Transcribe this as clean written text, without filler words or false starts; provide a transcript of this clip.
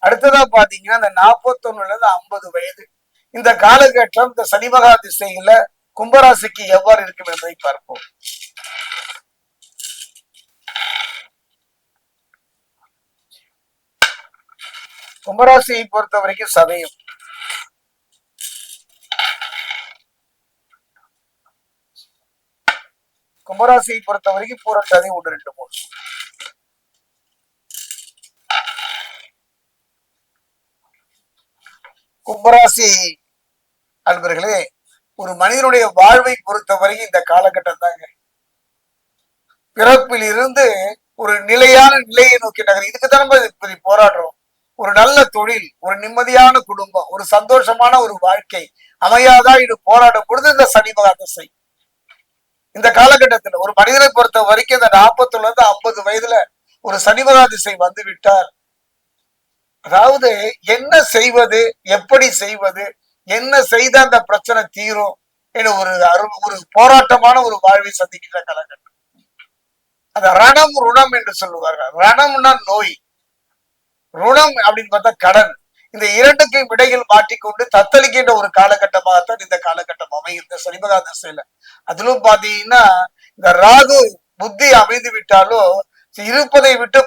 அடுத்ததா பாத்தீங்கன்னா இந்த 41ல இருந்து 50 வயது இந்த காலகட்டம் இந்த சனி மகா திசையில கும்பராசிக்கு எவ்வாறு இருக்கும் என்பதை பார்ப்போம். கும்பராசியை பொறுத்த வரைக்கும் சதயம், கும்பராசியை பொறுத்த வரைக்கும் பூரட்டாதி 1, 2, 3. கும்பராசி அன்பர்களே, ஒரு மனிதனுடைய வாழ்வை பொறுத்த வரைக்கும் இந்த காலகட்டம் தாங்க. பிறப்பில் இருந்து ஒரு நிலையான நிலையை நோக்கி நகர். இதுக்கு தான் நம்ம போராடுறோம். ஒரு நல்ல தொழில், ஒரு நிம்மதியான குடும்பம், ஒரு சந்தோஷமான ஒரு வாழ்க்கை அமையாதா இது போராடும் பொழுது இந்த சனி மகா திசை. இந்த காலகட்டத்தில் ஒரு மனிதனை பொறுத்த வரைக்கும் இந்த 41 இருந்து 50 வயதுல ஒரு சனி மகா திசை வந்து விட்டார். அதாவது என்ன செய்வது, எப்படி செய்வது, என்ன செய்த அந்த பிரச்சனை தீரும் என ஒரு போராட்டமான ஒரு வாழ்வை சந்திக்கின்ற காலகட்டம். அந்த ரணம் ருணம் என்று சொல்லுவார்கள். ரணம்னா நோய், ருணம் அப்படின்னு பார்த்தா கடன். இந்த இரண்டுக்கும் இடையில் மாட்டிக்கொண்டு தத்தளிக்கின்ற ஒரு காலகட்டமாகத்தான் இந்த காலகட்டம் அமையும் இந்த சனிமகா திசையில. அதிலும் பாத்தீங்கன்னா இந்த ராகு புத்தி அமைந்து விட்டாலும் இருப்பதை விட்டு